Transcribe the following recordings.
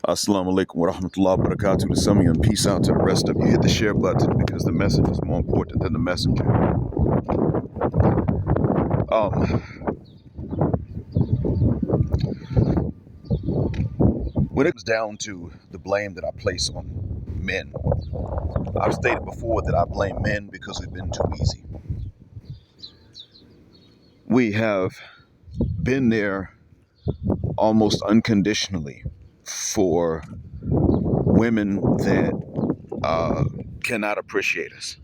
Assalamu alaikum wa rahmatullahi wa barakatuh to some of you, and peace out to the rest of you. Hit the share button because the message is more important than the messenger. When it comes down to the blame that I place on men, I've stated before that I blame men because we've been too easy. We have been there almost unconditionally for women that cannot appreciate us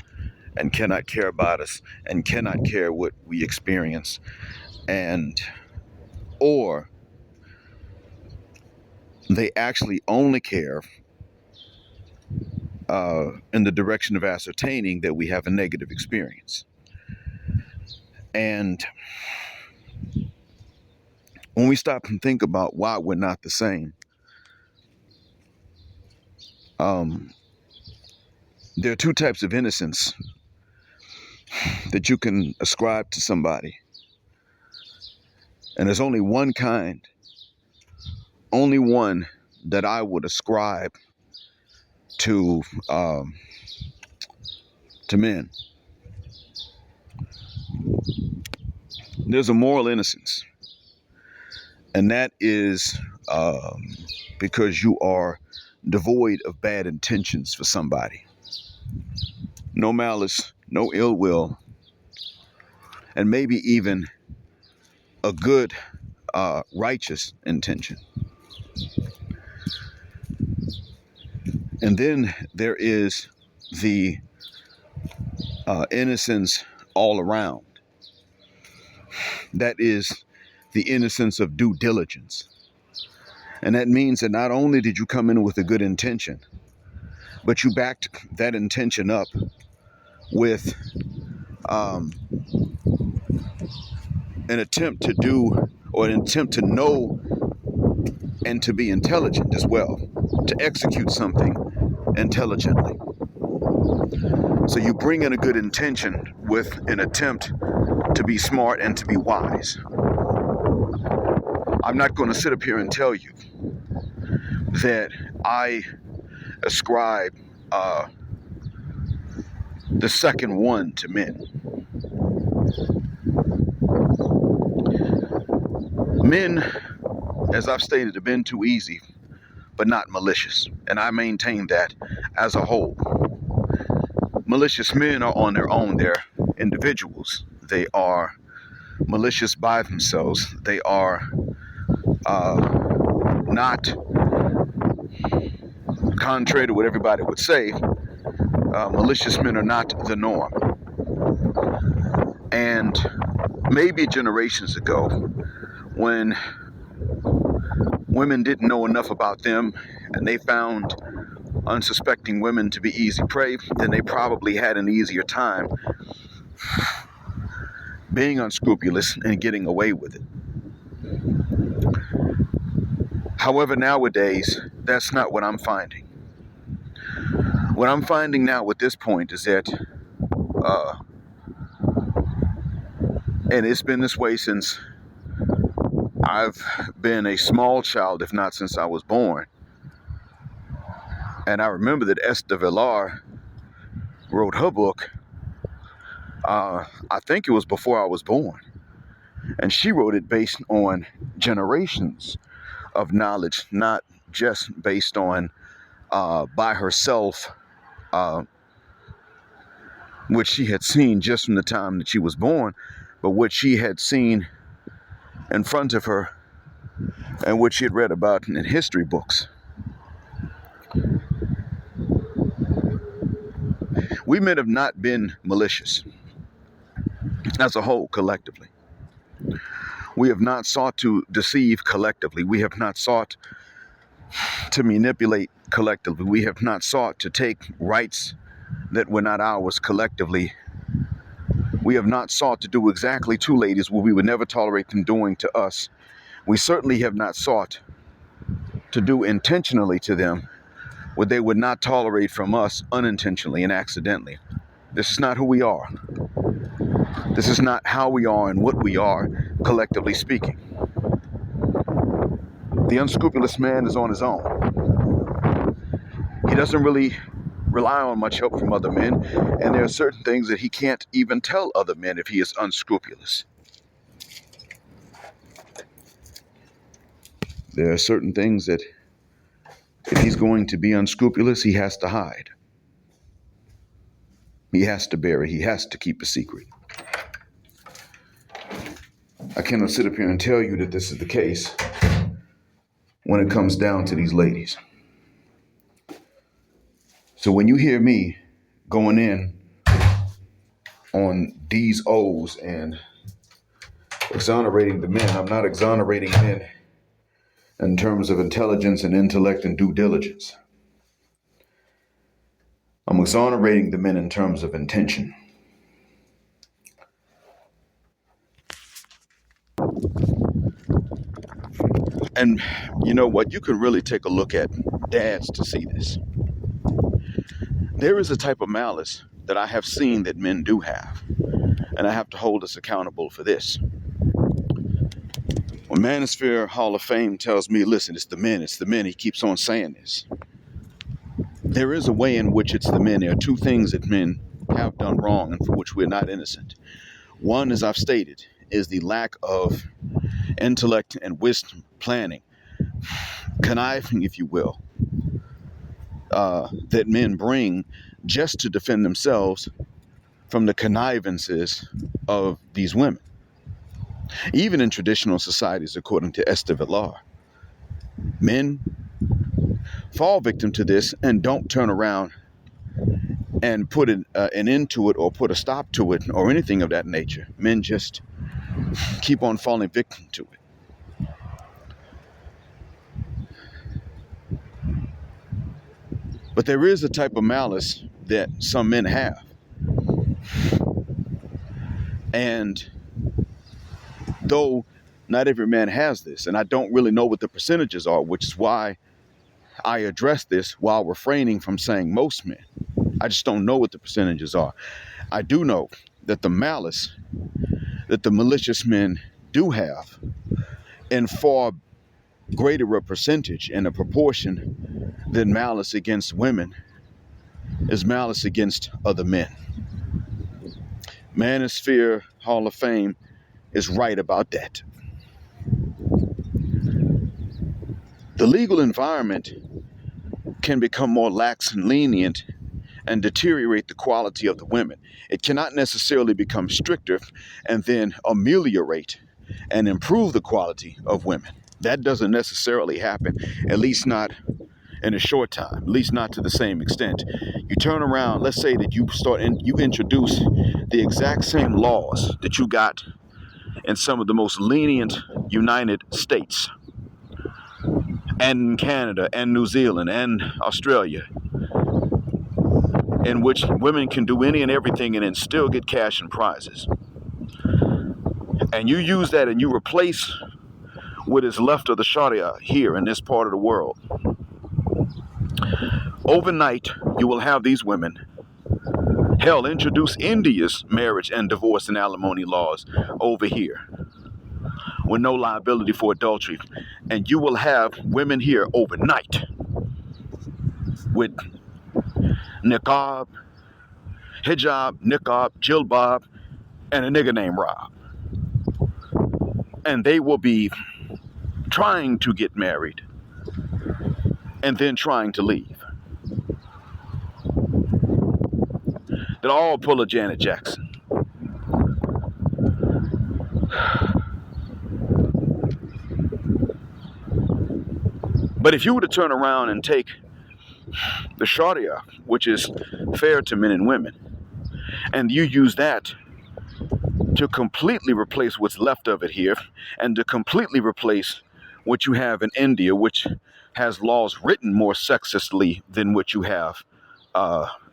and cannot care about us and cannot care what we experience, and or they actually only care in the direction of ascertaining that we have a negative experience. And when we stop and think about why we're not the same, there are two types of innocence that you can ascribe to somebody. And there's only one kind, only one that I would ascribe to men. There's a moral innocence, and that is because you are devoid of bad intentions for somebody. No malice, no ill will, and maybe even a good, righteous intention. And then there is the innocence all around. That is the innocence of due diligence. And that means that not only did you come in with a good intention, but you backed that intention up with an attempt to do, or an attempt to know and to be intelligent as well, to execute something intelligently. So you bring in a good intention with an attempt to be smart and to be wise. I'm not going to sit up here and tell you that I ascribe the second one to men. Men, as I've stated, have been too easy, but not malicious. And I maintain that as a whole. Malicious men are on their own. They're individuals. They are malicious by themselves. They are not, contrary to what everybody would say, malicious men are not the norm. And maybe generations ago, when women didn't know enough about them and they found unsuspecting women to be easy prey, then they probably had an easier time being unscrupulous and getting away with it. However, nowadays, that's not what I'm finding. What I'm finding now at this point is that, and it's been this way since I've been a small child, if not since I was born. And I remember that LBRY wrote her book, I think it was before I was born. And she wrote it based on generations of knowledge, not just based on by herself, what she had seen just from the time that she was born, but what she had seen in front of her and what she had read about in history books. We men have not been malicious as a whole, collectively. We have not sought to deceive collectively. We have not sought to manipulate collectively. We have not sought to take rights that were not ours collectively. We have not sought to do exactly to ladies what we would never tolerate them doing to us. We certainly have not sought to do intentionally to them what they would not tolerate from us unintentionally and accidentally. This is not who we are. This is not how we are and what we are, collectively speaking. The unscrupulous man is on his own. He doesn't really rely on much help from other men, and there are certain things that he can't even tell other men if he is unscrupulous. There are certain things that if he's going to be unscrupulous, he has to hide. He has to bury. He has to keep a secret. I cannot sit up here and tell you that this is the case when it comes down to these ladies. So when you hear me going in on these O's and exonerating the men, I'm not exonerating men in terms of intelligence and intellect and due diligence. I'm exonerating the men in terms of intention. And you know what? You can really take a look at dads to see this. There is a type of malice that I have seen that men do have, and I have to hold us accountable for this. When Manosphere Hall of Fame tells me, listen, it's the men, he keeps on saying this. There is a way in which it's the men. There are two things that men have done wrong and for which we're not innocent. One, as I've stated, is the lack of intellect and wisdom, planning, conniving, if you will, that men bring just to defend themselves from the connivances of these women. Even in traditional societies, according to LBRY, men fall victim to this and don't turn around and put an end to it or put a stop to it or anything of that nature. Men just keep on falling victim to it. But there is a type of malice that some men have. And though not every man has this, and I don't really know what the percentages are, which is why I address this while refraining from saying most men. I just don't know what the percentages are. I do know that the malice that the malicious men do have in far greater a percentage and a proportion than malice against women is malice against other men. Manosphere Hall of Fame is right about that. The legal environment can become more lax and lenient and deteriorate the quality of the women. It cannot necessarily become stricter and then ameliorate and improve the quality of women. That doesn't necessarily happen, at least not in a short time, at least not to the same extent. You turn around, let's say that you introduce the exact same laws that you got in some of the most lenient United States and Canada and New Zealand and Australia, in which women can do any and everything and then still get cash and prizes. And you use that and you replace what is left of the Sharia here in this part of the world. Overnight, you will have these women, hell, introduce India's marriage and divorce and alimony laws over here with no liability for adultery. And you will have women here overnight with niqab, hijab, niqab, jilbab, and a nigga named Rob. And they will be trying to get married and then trying to leave. They'll all pull a Janet Jackson. But if you were to turn around and take the Sharia, which is fair to men and women, and you use that to completely replace what's left of it here, and to completely replace what you have in India, which has laws written more sexistly than what you have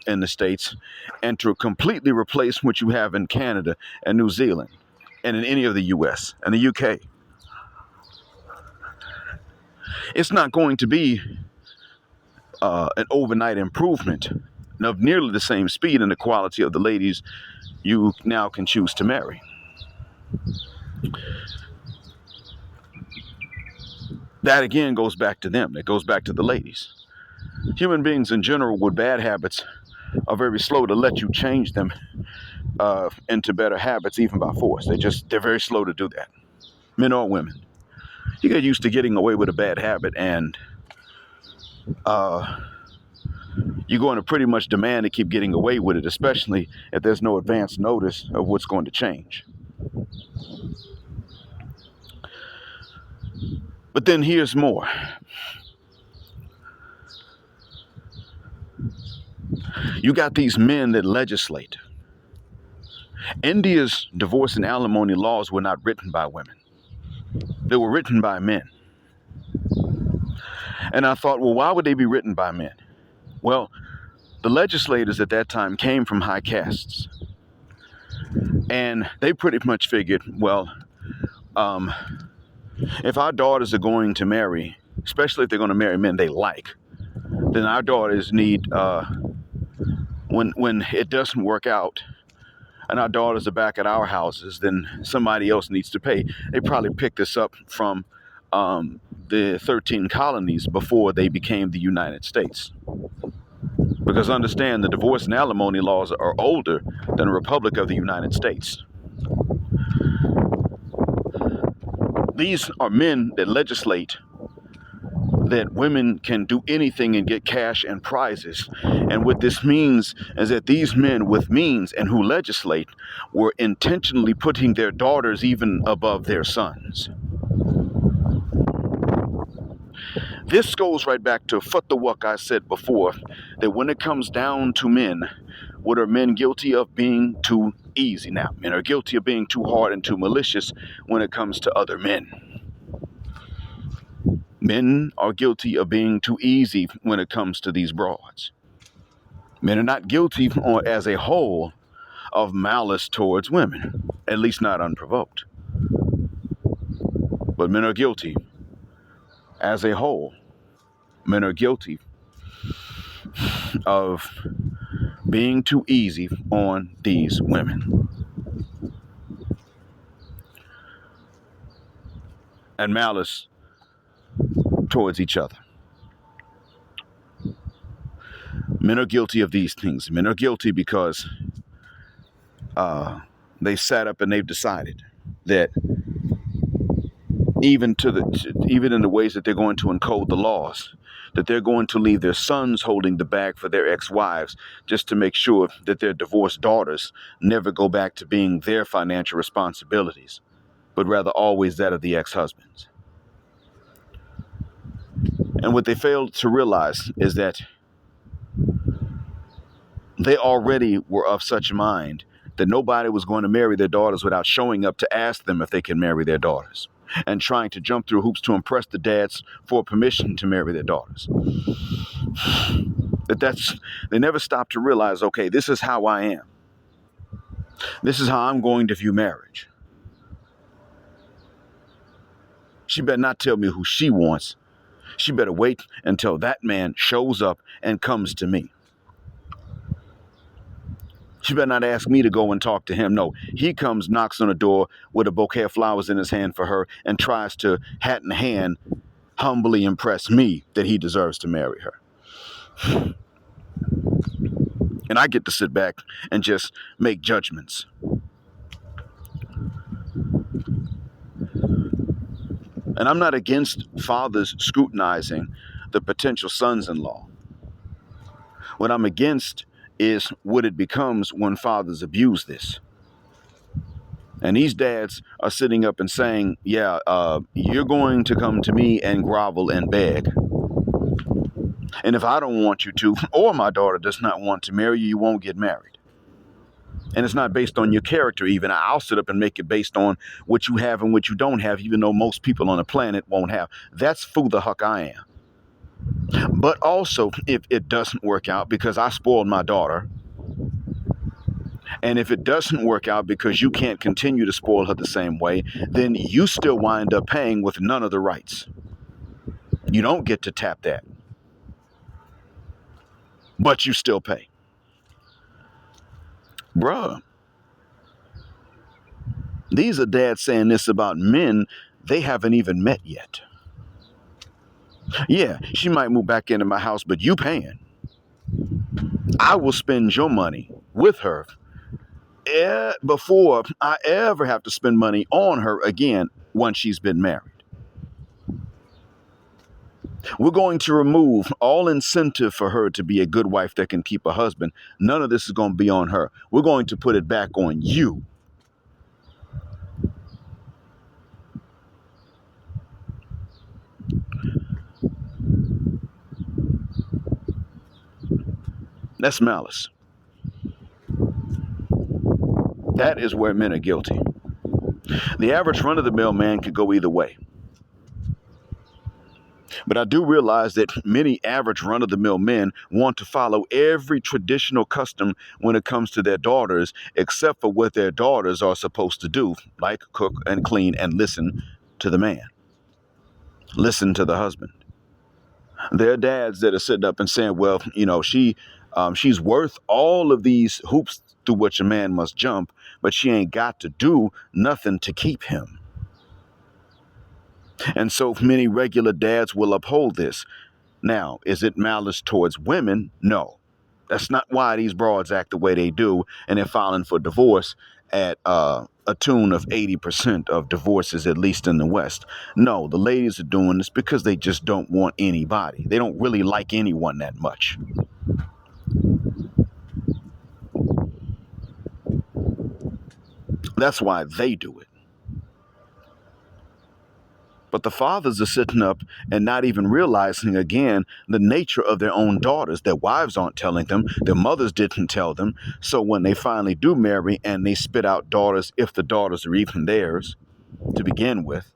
in the States, and to completely replace what you have in Canada and New Zealand and in any of the US and the UK. It's not going to be an overnight improvement of nearly the same speed and the quality of the ladies you now can choose to marry. That again goes back to them. It goes back to the ladies. human beings in general with bad habits are very slow to let you change them into better habits, even by force. They're very slow to do that. Men or women. You get used to getting away with a bad habit, and you're going to pretty much demand to keep getting away with it, especially if there's no advance notice of what's going to change. But then here's more. You got these men that legislate. India's divorce and alimony laws were not written by women. They were written by men. And I thought, well, why would they be written by men? Well, the legislators at that time came from high castes. And they pretty much figured, well, if our daughters are going to marry, especially if they're going to marry men they like, then our daughters need, when it doesn't work out, and our daughters are back at our houses, then somebody else needs to pay. They probably picked this up from the 13 colonies before they became the United States. Because understand, the divorce and alimony laws are older than the Republic of the United States. These are men that legislate that women can do anything and get cash and prizes. And what this means is that these men with means and who legislate were intentionally putting their daughters even above their sons. This goes right back to what I said before, that when it comes down to men, what are men guilty of? Being too easy. Now, men are guilty of being too hard and too malicious when it comes to other men. Men are guilty of being too easy when it comes to these broads. Men are not guilty, or as a whole, of malice towards women, at least not unprovoked. But men are guilty, as a whole, men are guilty of being too easy on these women. And malice towards each other. Men are guilty of these things. Men are guilty because they sat up and they've decided that even in the ways that they're going to encode the laws, that they're going to leave their sons holding the bag for their ex-wives just to make sure that their divorced daughters never go back to being their financial responsibilities, but rather always that of the ex-husbands. And what they failed to realize is that they already were of such a mind that nobody was going to marry their daughters without showing up to ask them if they can marry their daughters, and trying to jump through hoops to impress the dads for permission to marry their daughters. They never stopped to realize, okay, this is how I am. This is how I'm going to view marriage. She better not tell me who she wants. She better wait until that man shows up and comes to me. She better not ask me to go and talk to him. No, he comes, knocks on the door with a bouquet of flowers in his hand for her, and tries to, hat in hand, humbly impress me that he deserves to marry her. And I get to sit back and just make judgments. And I'm not against fathers scrutinizing the potential sons-in-law. What I'm against is what it becomes when fathers abuse this. And these dads are sitting up and saying, yeah, you're going to come to me and grovel and beg. And if I don't want you to, or my daughter does not want to marry you, you won't get married. And it's not based on your character even. I'll sit up and make it based on what you have and what you don't have, even though most people on the planet won't have. That's who the heck I am. But also, if it doesn't work out because I spoiled my daughter, and if it doesn't work out because you can't continue to spoil her the same way, then you still wind up paying with none of the rights. You don't get to tap that. But you still pay. Bruh. These are dads saying this about men they haven't even met yet. Yeah, she might move back into my house, but you paying. I will spend your money with her before I ever have to spend money on her again once she's been married. We're going to remove all incentive for her to be a good wife that can keep a husband. None of this is going to be on her. We're going to put it back on you. That's malice. That is where men are guilty. The average run-of-the-mill man could go either way. But I do realize that many average run-of-the-mill men want to follow every traditional custom when it comes to their daughters, except for what their daughters are supposed to do, like cook and clean and listen to the man, listen to the husband. There are dads that are sitting up and saying, well, she's worth all of these hoops through which a man must jump, but she ain't got to do nothing to keep him. And so many regular dads will uphold this. Now, is it malice towards women? No. That's not why these broads act the way they do, and they're filing for divorce at a tune of 80% of divorces, at least in the West. No, the ladies are doing this because they just don't want anybody. They don't really like anyone that much. That's why they do it. But the fathers are sitting up and not even realizing, again, the nature of their own daughters. Their wives aren't telling them. Their mothers didn't tell them. So when they finally do marry and they spit out daughters, if the daughters are even theirs to begin with,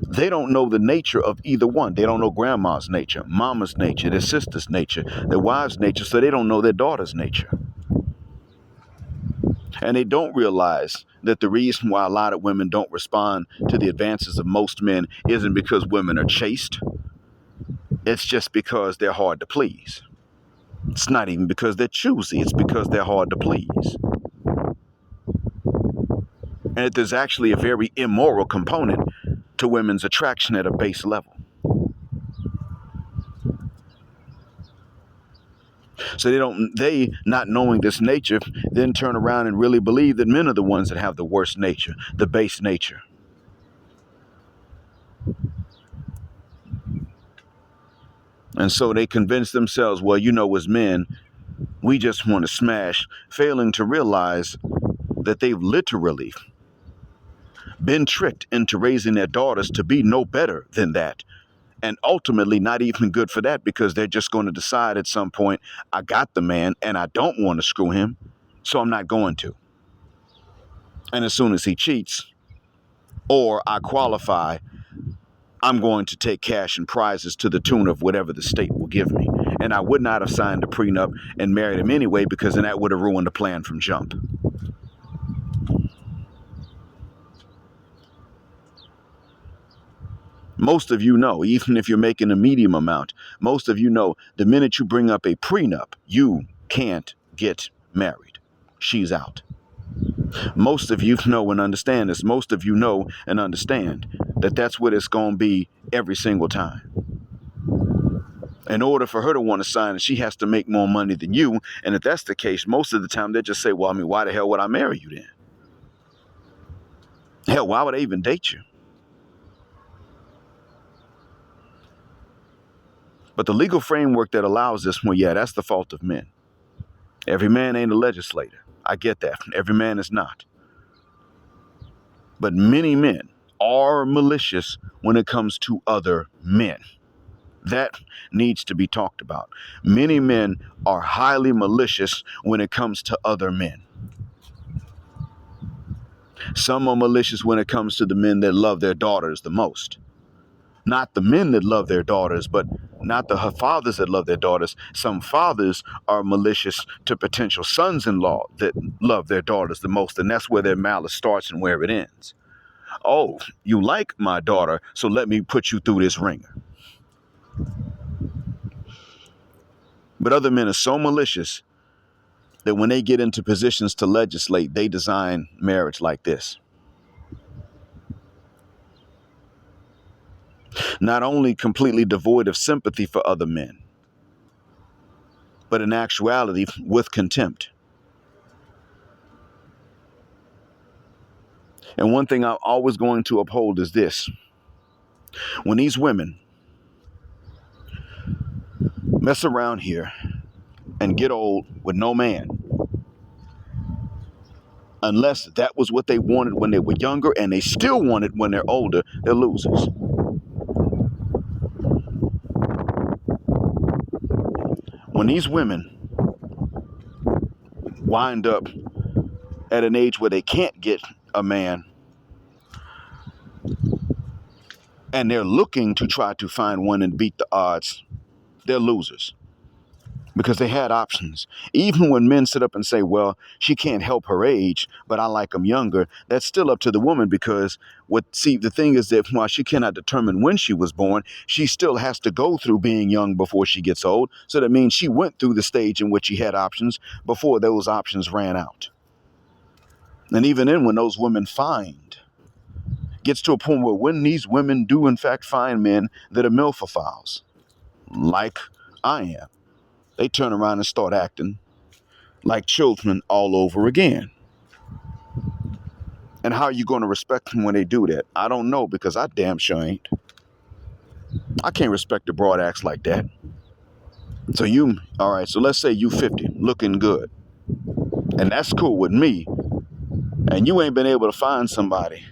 they don't know the nature of either one. They don't know grandma's nature, mama's nature, their sister's nature, their wife's nature, so they don't know their daughter's nature. And they don't realize that the reason why a lot of women don't respond to the advances of most men isn't because women are chaste. It's just because they're hard to please. It's not even because they're choosy. It's because they're hard to please. And there's actually a very immoral component to women's attraction at a base level. So they not knowing this nature, then turn around and really believe that men are the ones that have the worst nature, the base nature. And so they convince themselves, well, as men, we just want to smash, failing to realize that they've literally been tricked into raising their daughters to be no better than that. And ultimately not even good for that, because they're just going to decide at some point, I got the man and I don't want to screw him, so I'm not going to. And as soon as he cheats or I qualify, I'm going to take cash and prizes to the tune of whatever the state will give me. And I would not have signed a prenup and married him anyway, because then that would have ruined the plan from jump. Most of you know, even if you're making a medium amount, most of you know the minute you bring up a prenup, you can't get married. She's out. Most of you know and understand this. Most of you know and understand that that's what it's going to be every single time. In order for her to want to sign it, she has to make more money than you. And if that's the case, most of the time they just say, well, why the hell would I marry you then? Hell, why would I even date you? But the legal framework that allows this, well, yeah, that's the fault of men. Every man ain't a legislator. I get that. Every man is not. But many men are malicious when it comes to other men. That needs to be talked about. Many men are highly malicious when it comes to other men. Some are malicious when it comes to the men that love their daughters the most. Not the men that love their daughters, but not the fathers that love their daughters. Some fathers are malicious to potential sons-in-law that love their daughters the most, and that's where their malice starts and where it ends. Oh, you like my daughter, so let me put you through this ringer. But other men are so malicious that when they get into positions to legislate, they design marriage like this. Not only completely devoid of sympathy for other men, but in actuality with contempt. And one thing I'm always going to uphold is this. When these women mess around here and get old with no man, unless that was what they wanted when they were younger and they still want it when they're older, they're losers. When these women wind up at an age where they can't get a man and they're looking to try to find one and beat the odds, they're losers. Because they had options. Even when men sit up and say, well, she can't help her age, but I like them younger, that's still up to the woman, because the thing is that while she cannot determine when she was born, she still has to go through being young before she gets old. So that means she went through the stage in which she had options before those options ran out. And even then, when those women gets to a point where when these women do in fact find men that are milfophiles, like I am, they turn around and start acting like children all over again. And how are you going to respect them when they do that? I don't know, because I damn sure ain't. I can't respect a broad acts like that. So all right, so let's say you 50, looking good. And that's cool with me. And you ain't been able to find somebody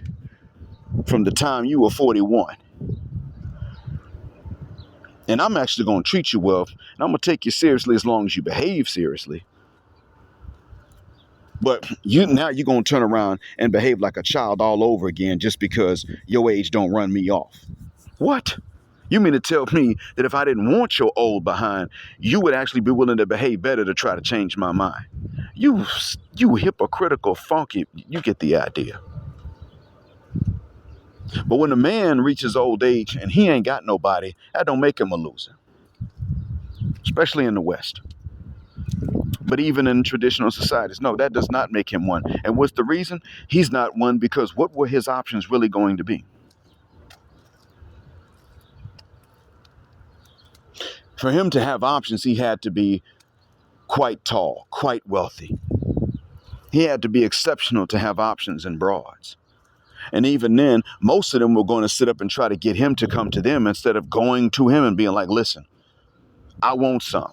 from the time you were 41. And I'm actually going to treat you well. And I'm going to take you seriously as long as you behave seriously. But now you're going to turn around and behave like a child all over again just because your age don't run me off. What? You mean to tell me that if I didn't want your old behind, you would actually be willing to behave better to try to change my mind? You hypocritical, funky, you get the idea. But when a man reaches old age and he ain't got nobody, that don't make him a loser, especially in the West. But even in traditional societies, no, that does not make him one. And what's the reason? He's not one because what were his options really going to be? For him to have options, he had to be quite tall, quite wealthy. He had to be exceptional to have options and broads. And even then, most of them were going to sit up and try to get him to come to them instead of going to him and being like, listen, I want some.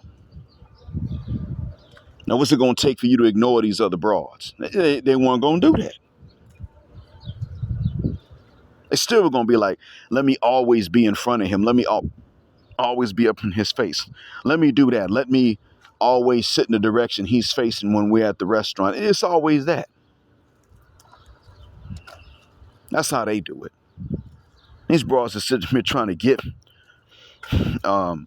Now, what's it going to take for you to ignore these other broads? They weren't going to do that. They still were going to be like, let me always be in front of him. Let me always be up in his face. Let me do that. Let me always sit in the direction he's facing when we're at the restaurant. It's always that. That's how they do it. These broads are sitting here trying to get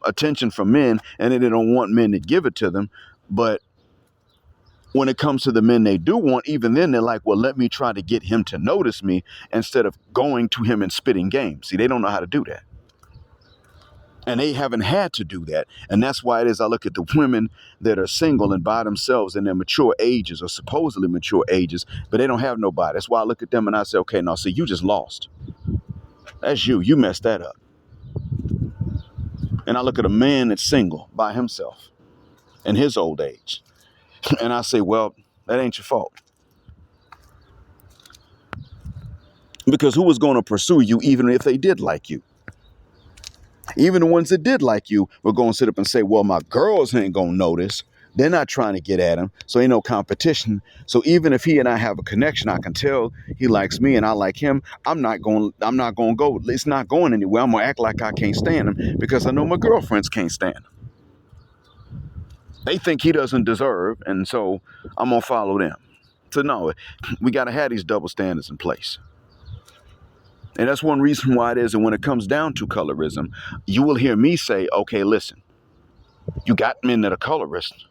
attention from men, and then they don't want men to give it to them. But when it comes to the men they do want, even then they're like, well, let me try to get him to notice me instead of going to him and spitting game. See, they don't know how to do that. And they haven't had to do that. And that's why it is I look at the women that are single and by themselves in their mature ages or supposedly mature ages, but they don't have nobody. That's why I look at them and I say, okay, now see, you just lost. That's you. You messed that up. And I look at a man that's single by himself in his old age. And I say, well, that ain't your fault. Because who was going to pursue you even if they did like you? Even the ones that did like you were going to sit up and say, well, my girls ain't going to notice. They're not trying to get at him. So ain't no competition. So even if he and I have a connection, I can tell he likes me and I like him. I'm not going to go. It's not going anywhere. I'm going to act like I can't stand him because I know my girlfriends can't stand him. They think he doesn't deserve, and so I'm going to follow them. So no, we got to have these double standards in place. And that's one reason why it is that when it comes down to colorism, you will hear me say, okay, listen, you got men that are colorists,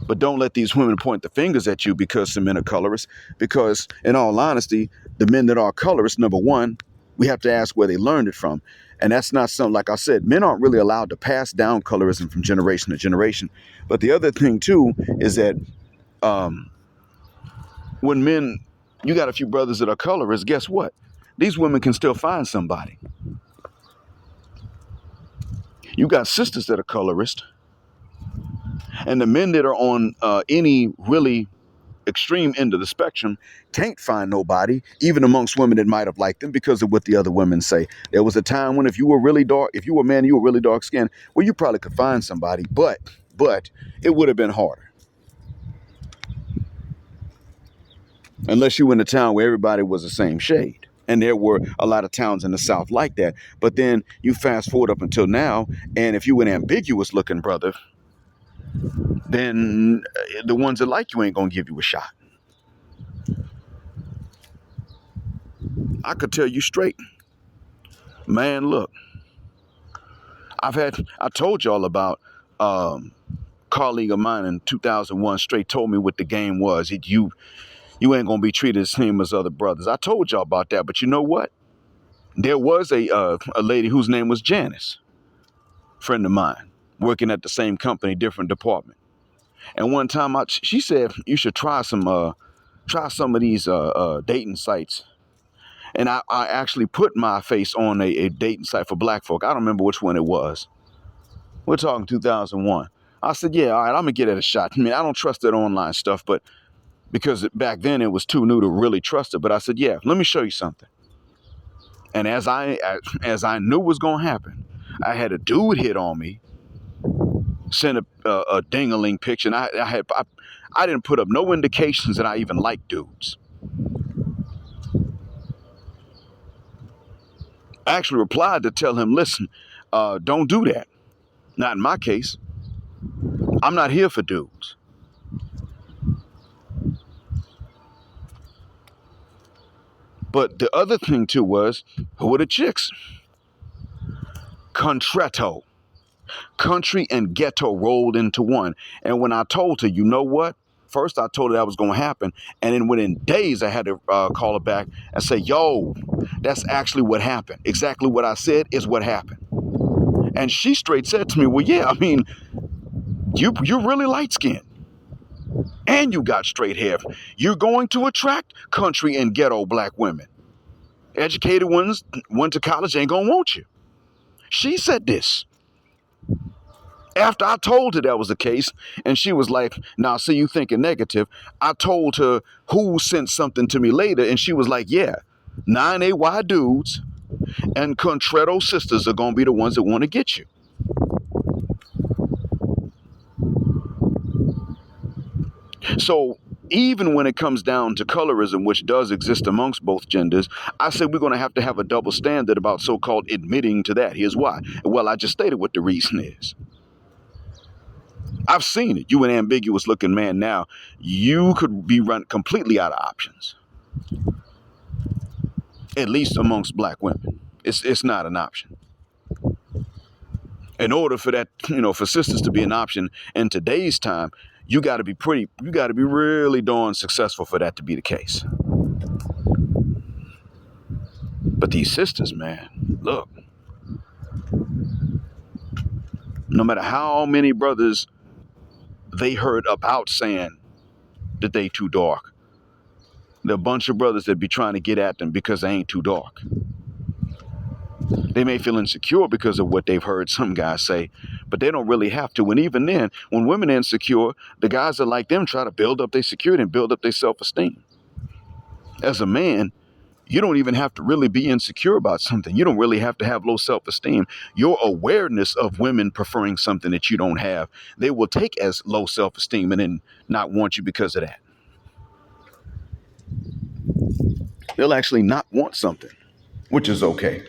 but don't let these women point the fingers at you because some men are colorists. Because in all honesty, the men that are colorists, number one, we have to ask where they learned it from. And that's not something, like I said, men aren't really allowed to pass down colorism from generation to generation. But the other thing, too, is that when men, you got a few brothers that are colorists, guess what? These women can still find somebody. You got sisters that are colorist, and the men that are on any really extreme end of the spectrum can't find nobody, even amongst women that might have liked them because of what the other women say. There was a time when if you were really dark, if you were a man, you were really dark skinned, well, you probably could find somebody, but it would have been harder. Unless you were in a town where everybody was the same shade. And there were a lot of towns in the South like that. But then you fast forward up until now, and if you an ambiguous looking brother, then the ones that like you ain't gonna give you a shot. I could tell you straight, man, look, I told y'all about colleague of mine in 2001 straight told me what the game was. You ain't gonna be treated the same as other brothers. I told y'all about that, but you know what? There was a lady whose name was Janice, friend of mine, working at the same company, different department. And one time she said you should try some of these dating sites. And I actually put my face on a dating site for black folk. I don't remember which one it was. We're talking 2001. I said, yeah, all right, I'm gonna give it a shot. I mean, I don't trust that online stuff, but because back then it was too new to really trust it. But I said, yeah, let me show you something. And as I knew was gonna happen, I had a dude hit on me, sent a ding-a-ling picture, and I didn't put up no indications that I even liked dudes. I actually replied to tell him, listen, don't do that. Not in my case. I'm not here for dudes. But the other thing too was, who were the chicks? Concreto. Country and ghetto rolled into one. And when I told her, you know what? First, I told her that was going to happen. And then within days, I had to call her back and say, yo, that's actually what happened. Exactly what I said is what happened. And she straight said to me, well, yeah, I mean, you're really light skinned. And you got straight hair. You're going to attract country and ghetto black women. Educated ones, went to college, ain't going to want you. She said this. After I told her that was the case, and she was like, nah, see, you thinking negative. I told her who sent something to me later, and she was like, yeah, 9AY dudes and Contreras sisters are going to be the ones that want to get you. So even when it comes down to colorism, which does exist amongst both genders, I said we're going to have a double standard about so-called admitting to that. Here's why. Well, I just stated what the reason is. I've seen it. You an ambiguous looking man now. You could be run completely out of options. At least amongst black women. It's not an option. In order for that, for sisters to be an option in today's time, you got to be really darn successful for that to be the case. But these sisters, man, look, no matter how many brothers they heard about saying that they too dark, there are a bunch of brothers that be trying to get at them because they ain't too dark. They may feel insecure because of what they've heard some guys say, but they don't really have to. And even then, when women are insecure, the guys that like them try to build up their security and build up their self-esteem. As a man, you don't even have to really be insecure about something. You don't really have to have low self-esteem. Your awareness of women preferring something that you don't have, they will take as low self-esteem and then not want you because of that. They'll actually not want something, which is okay.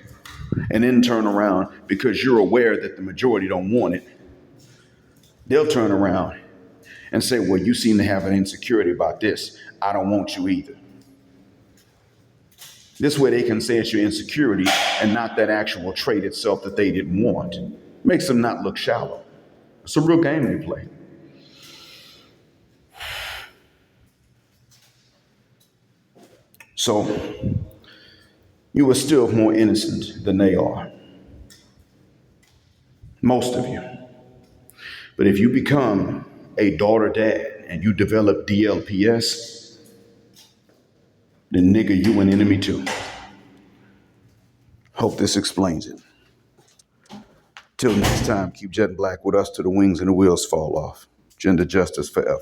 And then turn around because you're aware that the majority don't want it. They'll turn around and say, well, you seem to have an insecurity about this. I don't want you either. This way they can say it's your insecurity and not that actual trait itself that they didn't want. Makes them not look shallow. It's a real game they play. So you are still more innocent than they are. Most of you. But if you become a daughter dad and you develop DLPS, then nigga, you an enemy too. Hope this explains it. Till next time, keep jetting black with us till the wings and the wheels fall off. Gender justice forever.